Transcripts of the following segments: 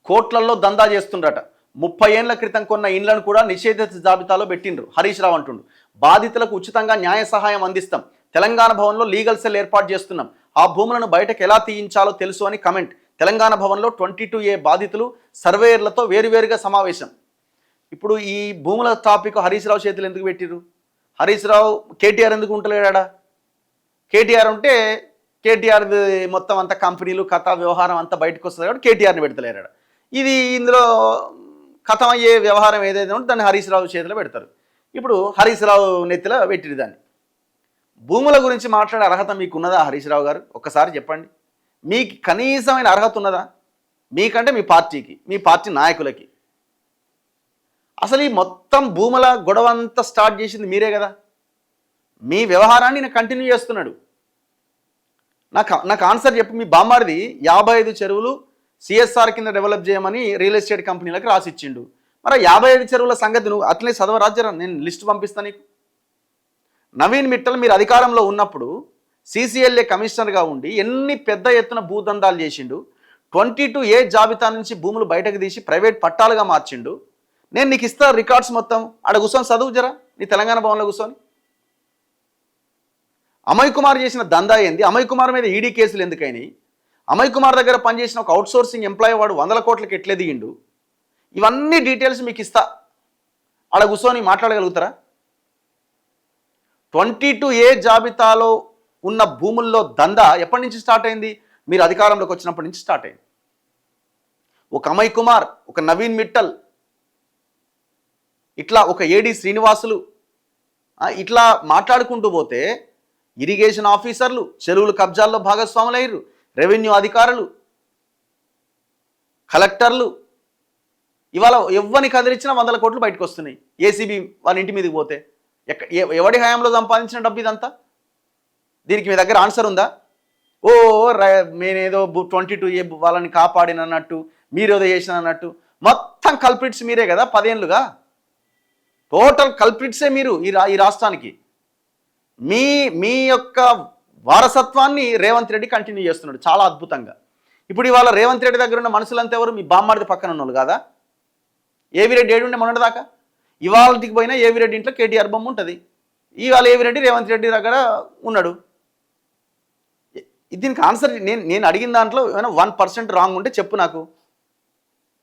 కోట్లల్లో దందా చేస్తుండట. 30 ఏళ్ల క్రితం కొన్న ఇండ్లను కూడా నిషేధిత జాబితాలో పెట్టిండ్రు. హరీష్ రావు అంటుండు, బాధితులకు ఉచితంగా న్యాయ సహాయం అందిస్తాం, తెలంగాణ భవన్లో లీగల్ సెల్ ఏర్పాటు చేస్తున్నాం, ఆ భూములను బయటకు ఎలా తీయించాలో తెలుసు అని కమెంట్. తెలంగాణ భవన్లో 22A బాధితులు సర్వేయర్లతో వేరువేరుగా సమావేశం. ఇప్పుడు ఈ భూముల టాపిక్ హరీష్ రావు చేతులు ఎందుకు పెట్టిరు? హరీష్ రావు కేటీఆర్ ఎందుకు ఉంటలేడా? కేటీఆర్ ఉంటే కేటీఆర్ మొత్తం అంతా కంపెనీలు కథ వ్యవహారం అంతా బయటకు వస్తుంది కాబట్టి కేటీఆర్ని పెడతలేరాడు. ఇది ఇందులో కథం అయ్యే వ్యవహారం ఏదైతే ఉంటే దాన్ని హరీష్ రావు చేతిలో పెడతారు. ఇప్పుడు హరీష్ రావు నెత్తిలో పెట్టిరు దాన్ని. భూముల గురించి మాట్లాడే అర్హత మీకు ఉన్నదా హరీష్ రావు గారు? ఒక్కసారి చెప్పండి. మీకు కనీసమైన అర్హత ఉన్నదా? మీకంటే మీ పార్టీకి, మీ పార్టీ నాయకులకి. అసలు ఈ మొత్తం భూముల గొడవ అంతా స్టార్ట్ చేసింది మీరే కదా. మీ వ్యవహారాన్ని నేను కంటిన్యూ చేస్తున్నాడు. నాకు ఆన్సర్ చెప్పు. మీ బామ్మారిది 55 చెరువులు సిఎస్ఆర్ కింద డెవలప్ చేయమని రియల్ ఎస్టేట్ కంపెనీలకు రాసిచ్చిండు. మరి 55 చెరువుల సంగతి నువ్వు అట్లే చదవరాజ్యరా, నేను లిస్ట్ పంపిస్తాను నీకు. నవీన్ మిట్టల్ మీరు అధికారంలో ఉన్నప్పుడు CCLA కమిషనర్గా ఉండి ఎన్ని పెద్ద ఎత్తున భూదందాలు చేసిండు. 22A జాబితా నుంచి భూములు బయటకు తీసి ప్రైవేట్ పట్టాలుగా మార్చిండు. నేను నీకు ఇస్తా రికార్డ్స్ మొత్తం. ఆడ కూర్చొని చదువు జరా, నీ తెలంగాణ భవన్లో కూర్చొని. అమయ్ కుమార్ చేసిన దందా ఏంది? అమయ్ కుమార్ మీద ఈడీ కేసులు ఎందుకైనాయి? అమయ్ కుమార్ దగ్గర పనిచేసిన ఒక అవుట్సోర్సింగ్ ఎంప్లాయీ వాడు 100 కోట్లకి ఎట్లే దిగిండు? ఇవన్నీ డీటెయిల్స్ మీకు ఇస్తా. ఆడ కూర్చొని మాట్లాడగలుగుతారా? 22A జాబితాలో ఉన్న భూముల్లో దందా ఎప్పటి నుంచి స్టార్ట్ అయింది? మీరు అధికారంలోకి వచ్చినప్పటి నుంచి స్టార్ట్ అయింది. ఒక అమయ్ కుమార్, ఒక నవీన్ మిట్టల్, ఇట్లా ఒక ఏడి శ్రీనివాసులు, ఇట్లా మాట్లాడుకుంటూ పోతే ఇరిగేషన్ ఆఫీసర్లు చెరువులు కబ్జాల్లో భాగస్వాములయ్యారు, రెవెన్యూ అధికారులు, కలెక్టర్లు. ఇవాళ ఎవ్వని కదిలిచ్చినా 100 కోట్లు బయటకు వస్తున్నాయి. ఏసీబీ వాళ్ళ ఇంటి మీదకి పోతే ఎవడి హయాంలో సంపాదించిన డబ్బు ఇదంతా? దీనికి మీ దగ్గర ఆన్సర్ ఉందా? ఓ నేనేదో 22A వాళ్ళని కాపాడినన్నట్టు, మీరేదో చేసిన అన్నట్టు. మొత్తం కల్ప్రిట్స్ మీరే కదా 10 ఏళ్ళుగా. టోటల్ కల్ప్రిట్సే మీరు ఈ రాష్ట్రానికి. మీ యొక్క వారసత్వాన్ని రేవంత్ రెడ్డి కంటిన్యూ చేస్తున్నాడు చాలా అద్భుతంగా. ఇప్పుడు ఇవాళ రేవంత్ రెడ్డి దగ్గర ఉన్న మనుషులంతా ఎవరు? మీ బామ్మాడిది పక్కన ఉన్న వాళ్ళు కాదా? ఏవిరెడ్డి ఏడుండే మొన్నటిదాకా. ఇవాళకి పోయినా ఏవిరెడ్డి ఇంట్లో కేటీఆర్ బొమ్మ ఉంటుంది. ఇవాళ ఏవిరెడ్డి రేవంత్ రెడ్డి దగ్గర ఉన్నాడు. దీనికి ఆన్సర్ నేను అడిగిన దాంట్లో ఏమైనా 1% రాంగ్ ఉంటే చెప్పు నాకు.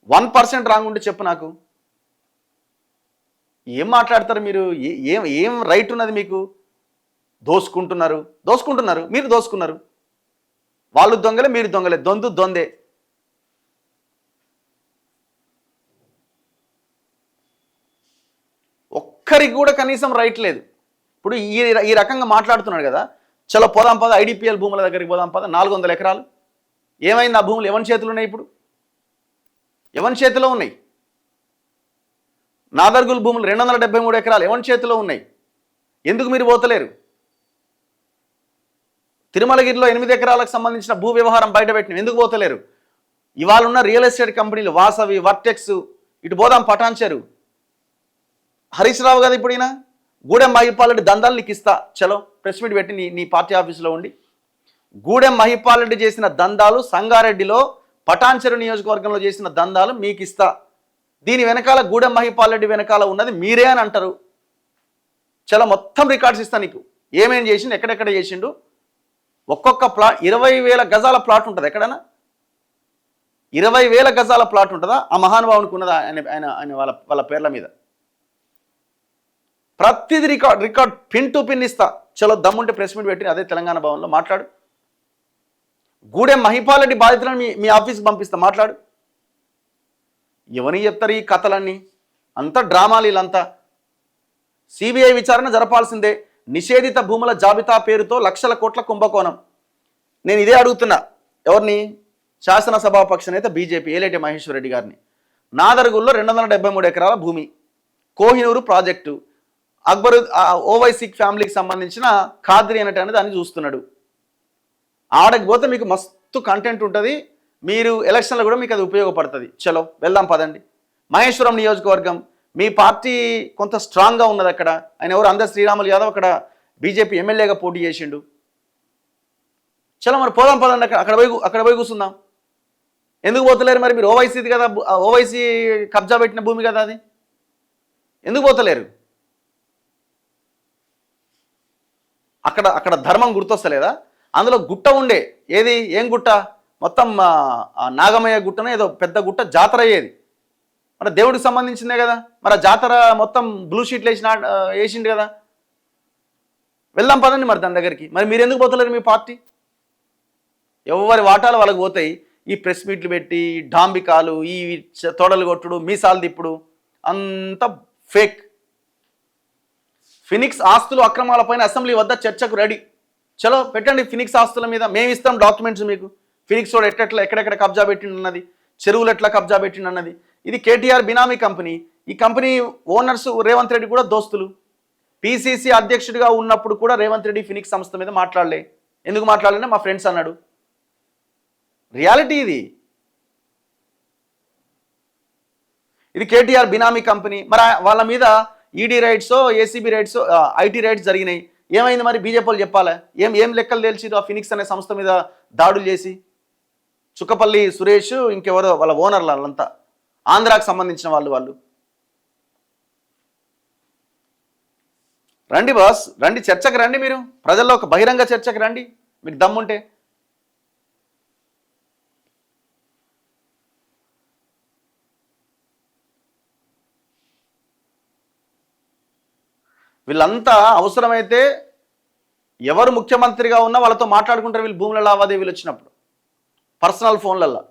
1% రాంగ్ ఉంటే చెప్పు నాకు. ఏం మాట్లాడతారు మీరు? ఏం రైట్ ఉన్నది మీకు? దోసుకుంటున్నారు, మీరు దోసుకున్నారు. వాళ్ళు దొంగలే, మీరు దొంగలే, దొందే. ఒక్కరికి కూడా కనీసం రైట్ లేదు. ఇప్పుడు ఈ రకంగా మాట్లాడుతున్నాడు కదా. చలో పోదాం పద, IDPL భూముల దగ్గరికి పోదాం పద. 400 ఎకరాలు ఏమైంది? ఆ భూములు ఎవరి చేతులు ఉన్నాయి? ఇప్పుడు ఎవరి చేతిలో ఉన్నాయి? నాదర్గుల్ భూములు 273 ఎకరాలు ఎవరి చేతిలో ఉన్నాయి? ఎందుకు మీరు పోతలేరు? తిరుమలగిరిలో 8 ఎకరాలకు సంబంధించిన భూ వ్యవహారం బయటపెట్టిన ఎందుకు పోతలేరు? ఇవాళ ఉన్న రియల్ ఎస్టేట్ కంపెనీలు వాసవి, వర్టెక్స్, ఇటు పోదాం పటాన్చెరు. హరీష్ రావు కదా ఇప్పుడు ఈయన. గూడెం మహిపాల్ రెడ్డి దందాలు నీకు ఇస్తా, చలో ప్రెస్ మీట్ పెట్టి నీ పార్టీ ఆఫీసులో ఉండి. గూడెం మహిపాల్ రెడ్డి చేసిన దందాలు, సంగారెడ్డిలో పటాన్చెరు నియోజకవర్గంలో చేసిన దందాలు మీకు ఇస్తా. దీని వెనకాల గూడెం మహిపాల్ రెడ్డి వెనకాల ఉన్నది మీరే అని అంటారు. చలో మొత్తం రికార్డ్స్ ఇస్తా నీకు. ఏమేం చేసిండు, ఎక్కడెక్కడ చేసిండు. ఒక్కొక్క ప్లాట్ 20,000 గజాల ప్లాట్ ఉంటుంది ఎక్కడైనా? 20,000 గజాల ప్లాట్ ఉంటుందా? ఆ మహానుభావునికి ఉన్నదా ఆయన వాళ్ళ పేర్ల మీద? ప్రతిదీ రికార్డ్ పిన్ టు పిన్ ఇస్తా. చలో దమ్ముంటే ప్రెస్ మీట్ పెట్టి అదే తెలంగాణ భవన్లో మాట్లాడు. గూడెం మహిపాల్ రెడ్డి బాధితులను మీ ఆఫీస్కి పంపిస్తా, మాట్లాడు. ఎవరిని చెప్తారు ఈ కథలన్నీ? అంతా డ్రామాలు వీళ్ళంతా. CBI విచారణ జరపాల్సిందే. నిషేధిత భూముల జాబితా పేరుతో లక్షల కోట్ల కుంభకోణం. నేను ఇదే అడుగుతున్నా ఎవరిని? శాసనసభాపక్ష నేత BJP ఏలేటి మహేశ్వర్ రెడ్డి గారిని. నాదర్గుల్లో 273 ఎకరాల భూమి, కోహినూరు ప్రాజెక్టు, అక్బరు ఓవైసీ ఫ్యామిలీకి సంబంధించిన ఖాద్రి అనేటువంటి దాన్ని చూస్తున్నాడు. ఆడకి పోతే మీకు మస్తు కంటెంట్ ఉంటుంది. మీరు ఎలక్షన్లో కూడా మీకు అది ఉపయోగపడుతుంది. చలో వెళ్దాం పదండి. మహేశ్వరం నియోజకవర్గం మీ పార్టీ కొంత స్ట్రాంగ్గా ఉన్నది అక్కడ. ఆయన ఎవరు? అందర్ శ్రీరాములు యాదవ్ అక్కడ BJP ఎమ్మెల్యేగా పోటీ చేసిండు. చలో మరి పోదాం పదండి, అక్కడ పోయి కూర్చుందాం. ఎందుకు పోతలేరు మరి? మీరు ఓవైసీది కదా, ఓవైసీ కబ్జా పెట్టిన భూమి కదా అది, ఎందుకు పోతలేరు? అక్కడ అక్కడ ధర్మం గుర్తొస్తలేదా? అందులో గుట్ట ఉండే, ఏది ఏం గుట్ట, మొత్తం నాగమయ్య గుట్టన ఏదో పెద్ద గుట్ట జాతర అయ్యేది, మరి దేవుడికి సంబంధించిందే కదా, మరి ఆ జాతర మొత్తం బ్లూ షీట్లు వేసిండు కదా, వెళ్దాం పదండి మరి దాని దగ్గరికి. మరి మీరు ఎందుకు పోతలేరు? మీ పార్టీ ఎవరి వాటాలు వాళ్ళకి పోతాయి. ఈ ప్రెస్ మీట్లు పెట్టి డాంబికాలు, ఈ తోడలు కొట్టుడు, మీసాలు తిప్పుడు అంత ఫేక్. ఫినిక్స్ ఆస్తులు అక్రమాలపైన అసెంబ్లీ వద్ద చర్చకు రెడీ. చలో పెట్టండి ఫినిక్స్ ఆస్తుల మీద, మేము ఇస్తాం డాక్యుమెంట్స్ మీకు. ఫినిక్స్ వాడు ఎక్కడెక్కడ కబ్జా పెట్టిండన్నది, చెరువులు ఎట్లా కబ్జా పెట్టిండన్నది. ఇది కేటీఆర్ బినామీ కంపెనీ. ఈ కంపెనీ ఓనర్స్ రేవంత్ రెడ్డి కూడా దోస్తులు. పిసిసి అధ్యక్షుడిగా ఉన్నప్పుడు కూడా రేవంత్ రెడ్డి ఫినిక్స్ సంస్థ మీద మాట్లాడలే. ఎందుకు మాట్లాడలే? మా ఫ్రెండ్స్ అన్నాడు. రియాలిటీ ఇది. ఇది కేటీఆర్ బినామీ కంపెనీ. మరి వాళ్ళ మీద ED rights, ACB rights, IT raids జరిగినాయి. ఏమైంది మరి? బీజేపీ వాళ్ళు చెప్పాలా? ఏం లెక్కలు తెలిసిరు ఆ ఫినిక్స్ అనే సంస్థ మీద దాడులు చేసి? చుక్కపల్లి సురేష్, ఇంకెవరో వాళ్ళ ఓనర్లు, వాళ్ళంతా ఆంధ్రాకు సంబంధించిన వాళ్ళు. రండి బాస్, రండి, చర్చకు రండి. మీరు ప్రజల్లో ఒక బహిరంగ చర్చకు రండి మీకు దమ్ముంటే. వీళ్ళంతా అవసరమైతే ఎవరు ముఖ్యమంత్రిగా ఉన్నా వాళ్ళతో మాట్లాడుకుంటారు వీళ్ళు, భూముల లావాదేవీలు వచ్చినప్పుడు పర్సనల్ ఫోన్లల్లో.